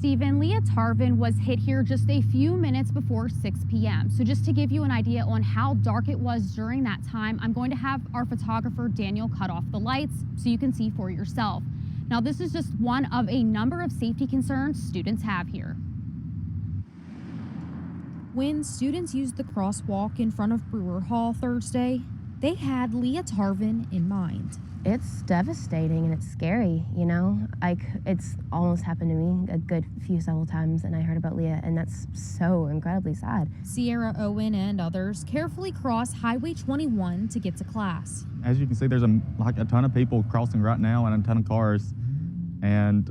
Stephen, Leah Tarvin was hit here just a few minutes before 6 p.m. So just to give you an idea on how dark it was during that time, I'm going to have our photographer Daniel cut off the lights so you can see for yourself. Now, this is just one of a number of safety concerns students have here. When students used the crosswalk in front of Brewer Hall Thursday, they had Leah Tarvin in mind. It's devastating and it's scary, you know? Like, it's almost happened to me a good several times, and I heard about Leah, and that's so incredibly sad. Sierra Owen and others carefully cross Highway 21 to get to class. As you can see, there's a ton of people crossing right now and a ton of cars, and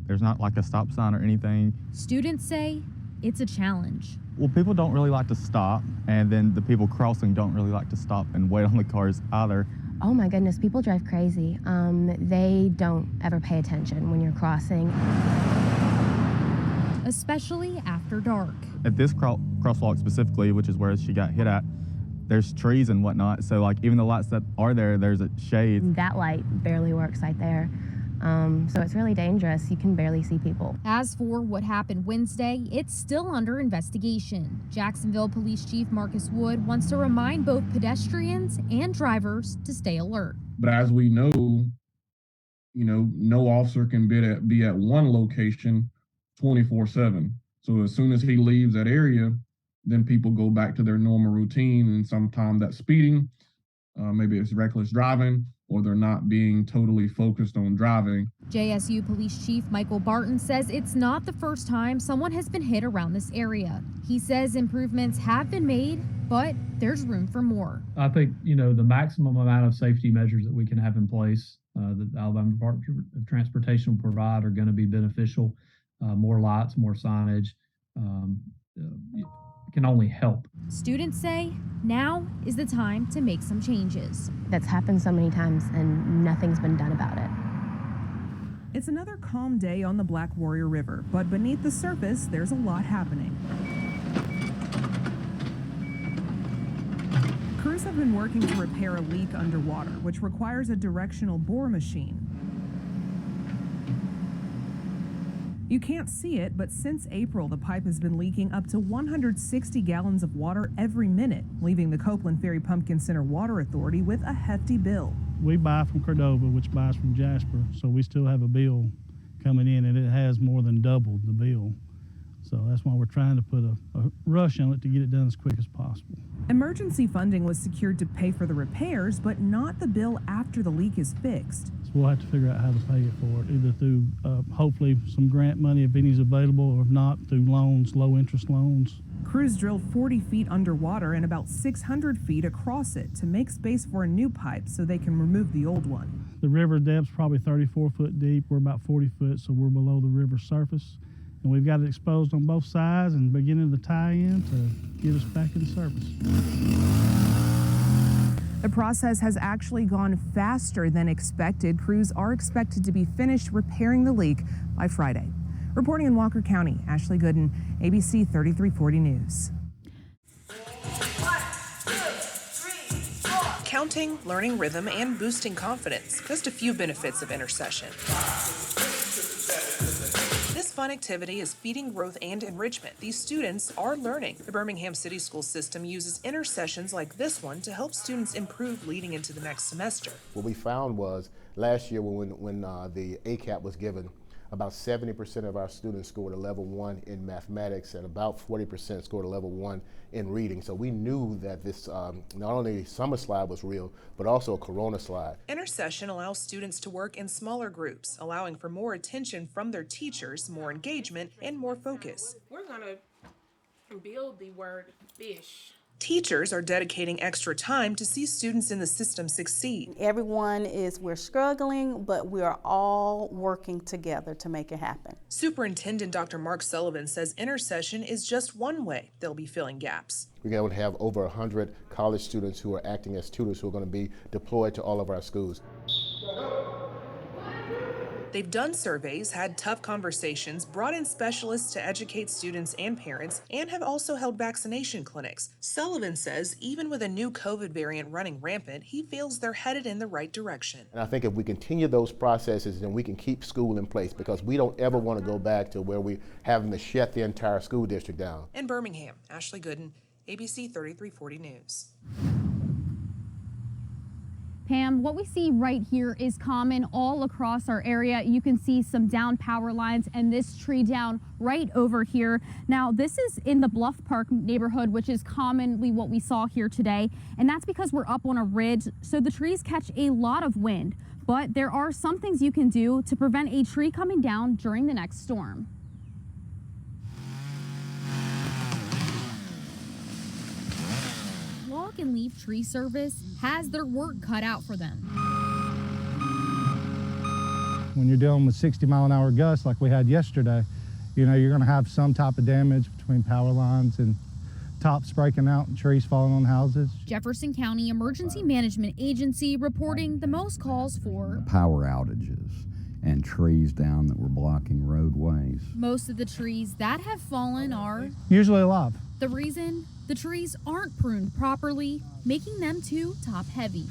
there's not like a stop sign or anything. Students say it's a challenge. Well, people don't really like to stop, and then the people crossing don't really like to stop and wait on the cars either. Oh my goodness, people drive crazy. They don't ever pay attention when you're crossing. Especially after dark. At this crosswalk specifically, which is where she got hit at, there's trees and whatnot, so like even the lights that are there, there's a shade. That light barely works right there. So it's really dangerous. You can barely see people. As for what happened Wednesday, it's still under investigation. Jacksonville Police Chief Marcus Wood wants to remind both pedestrians and drivers to stay alert. But as we know, no officer can be at one location 24/7. So as soon as he leaves that area, then people go back to their normal routine, and sometimes that's speeding, maybe it's reckless driving, or they're not being totally focused on driving. JSU Police Chief Michael Barton says it's not the first time someone has been hit around this area. He says improvements have been made, but there's room for more. I think, the maximum amount of safety measures that we can have in place that the Alabama Department of Transportation will provide are going to be beneficial. More lights, more signage can only help. Students say now is the time to make some changes. That's happened so many times and nothing's been done about it. It's another calm day on the Black Warrior River, but beneath the surface, there's a lot happening. Crews have been working to repair a leak underwater, which requires a directional bore machine. You can't see it, but since April, the pipe has been leaking up to 160 gallons of water every minute, leaving the Copeland Ferry Pumpkin Center Water Authority with a hefty bill. We buy from Cordova, which buys from Jasper, so we still have a bill coming in, and it has more than doubled the bill. So that's why we're trying to put a rush on it to get it done as quick as possible. Emergency funding was secured to pay for the repairs, but not the bill after the leak is fixed. So we'll have to figure out how to pay it for it, either through hopefully some grant money if any's available, or if not, through loans, low interest loans. Crews drilled 40 feet underwater and about 600 feet across it to make space for a new pipe so they can remove the old one. The river depth's probably 34 foot deep. We're about 40 foot, so we're below the river surface. And we've got it exposed on both sides and beginning to tie in to get us back in service. The process has actually gone faster than expected. Crews are expected to be finished repairing the leak by Friday. Reporting in Walker County, Ashley Gooden, ABC 3340 News. 1, 2, 3, 4. Counting, learning rhythm, and boosting confidence. Just a few benefits of intercession. This fun activity is feeding growth and enrichment. These students are learning. The Birmingham City School System uses intercessions like this one to help students improve leading into the next semester. What we found was last year when the ACAP was given, about 70% of our students scored a level 1 in mathematics and about 40% scored a level 1 in reading. So we knew that this not only summer slide was real, but also a corona slide. Intercession allows students to work in smaller groups, allowing for more attention from their teachers, more engagement, and more focus. We're gonna build the word fish. Teachers are dedicating extra time to see students in the system succeed. We're struggling, but we are all working together to make it happen. Superintendent Dr. Mark Sullivan says intercession is just one way they'll be filling gaps. We're going to have over 100 college students who are acting as tutors who are going to be deployed to all of our schools. They've done surveys, had tough conversations, brought in specialists to educate students and parents, and have also held vaccination clinics. Sullivan says even with a new COVID variant running rampant, he feels they're headed in the right direction. And I think if we continue those processes, then we can keep school in place, because we don't ever want to go back to where we having to shut the entire school district down. In Birmingham, Ashley Gooden, ABC 3340 News. Pam, what we see right here is common all across our area. You can see some down power lines and this tree down right over here. Now, this is in the Bluff Park neighborhood, which is commonly what we saw here today. And that's because we're up on a ridge, so the trees catch a lot of wind. But there are some things you can do to prevent a tree coming down during the next storm. Log and Leaf Tree Service has their work cut out for them. When you're dealing with 60-mile-an-hour gusts like we had yesterday, you know, you're going to have some type of damage between power lines and tops breaking out and trees falling on houses. Jefferson County Emergency Management Agency reporting the most calls for power outages and trees down that were blocking roadways. Most of the trees that have fallen are usually alive. The reason? The trees aren't pruned properly, making them too top heavy.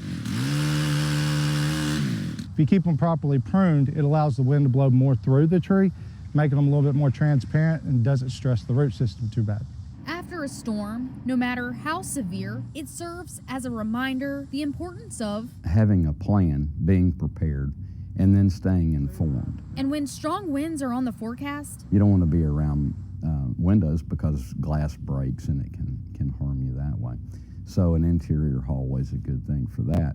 If you keep them properly pruned, it allows the wind to blow more through the tree, making them a little bit more transparent and doesn't stress the root system too bad. After a storm, no matter how severe, it serves as a reminder the importance of having a plan, being prepared, and then staying informed. And when strong winds are on the forecast, you don't want to be around windows because glass breaks and it can harm you that way. So an interior hallway is a good thing for that.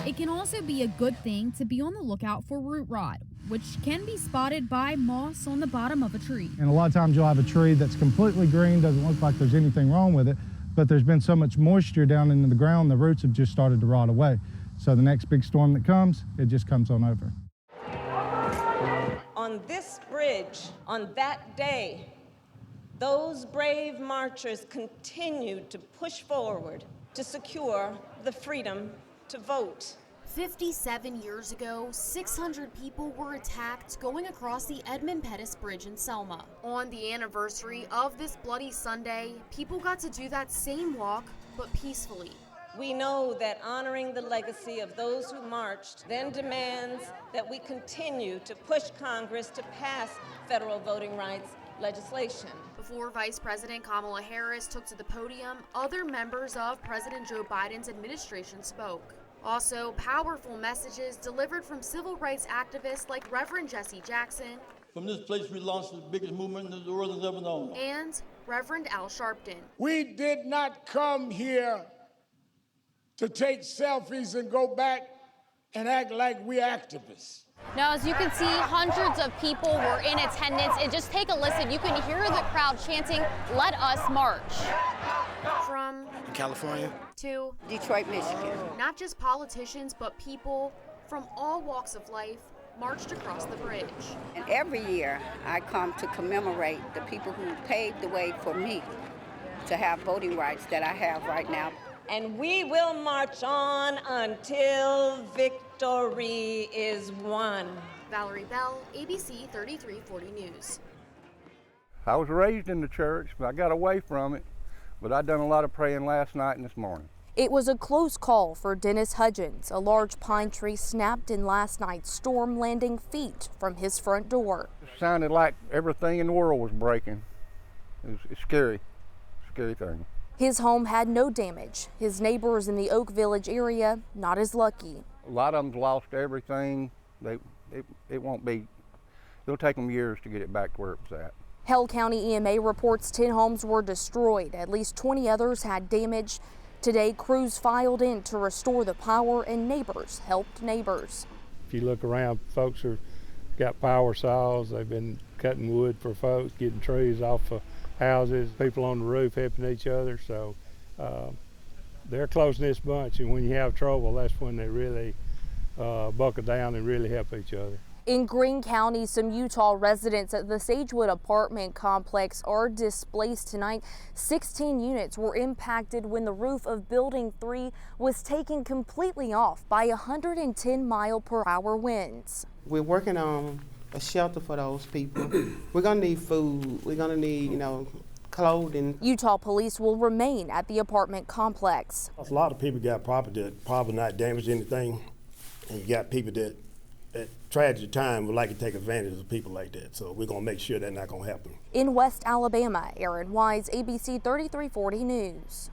It can also be a good thing to be on the lookout for root rot, which can be spotted by moss on the bottom of a tree. And a lot of times you'll have a tree that's completely green, doesn't look like there's anything wrong with it, but there's been so much moisture down into the ground, the roots have just started to rot away. So the next big storm that comes, it just comes on over. On this bridge, on that day, those brave marchers continued to push forward to secure the freedom to vote. 57 years ago, 600 people were attacked going across the Edmund Pettus Bridge in Selma. On the anniversary of this bloody Sunday, people got to do that same walk, but peacefully. We know that honoring the legacy of those who marched then demands that we continue to push Congress to pass federal voting rights legislation. Before Vice President Kamala Harris took to the podium, other members of President Joe Biden's administration spoke. Also, powerful messages delivered from civil rights activists like Reverend Jesse Jackson. From this place, we launched the biggest movement the world has ever known. And Reverend Al Sharpton. We did not come here to take selfies and go back and act like we're activists. Now, as you can see, hundreds of people were in attendance, and just take a listen. You can hear the crowd chanting, "Let us march." From California to Detroit, Michigan. Not just politicians, but people from all walks of life marched across the bridge. And every year I come to commemorate the people who paved the way for me to have voting rights that I have right now. And we will march on until victory is won. Valerie Bell, ABC 3340 News. I was raised in the church, but I got away from it. But I done a lot of praying last night and this morning. It was a close call for Dennis Hudgens. A large pine tree snapped in last night's storm, landing feet from his front door. It sounded like everything in the world was breaking. It's scary, scary thing. His home had no damage. His neighbors in the Oak Village area not as lucky. A lot of them's lost everything. It won't be, it'll take them years to get it back where it was at. Hell County EMA reports 10 homes were destroyed. At least 20 others had damage. Today, crews filed in to restore the power and neighbors helped neighbors. If you look around, folks got power saws. They've been cutting wood for folks, getting trees off of houses, people on the roof helping each other. So they're a close-knit bunch, and when you have trouble, that's when they really buckle down and really help each other. In Greene County, some Utah residents at the Sagewood apartment complex are displaced tonight. 16 units were impacted when the roof of Building 3 was taken completely off by 110-mile-per-hour winds. We're working on a shelter for those people. We're gonna need food. We're gonna need, clothing. Utah police will remain at the apartment complex. A lot of people got property that probably not damaged anything, and you got people that at tragic time would like to take advantage of people like that. So we're gonna make sure that's not gonna happen. In West Alabama, Aaron Wise, ABC 3340 News.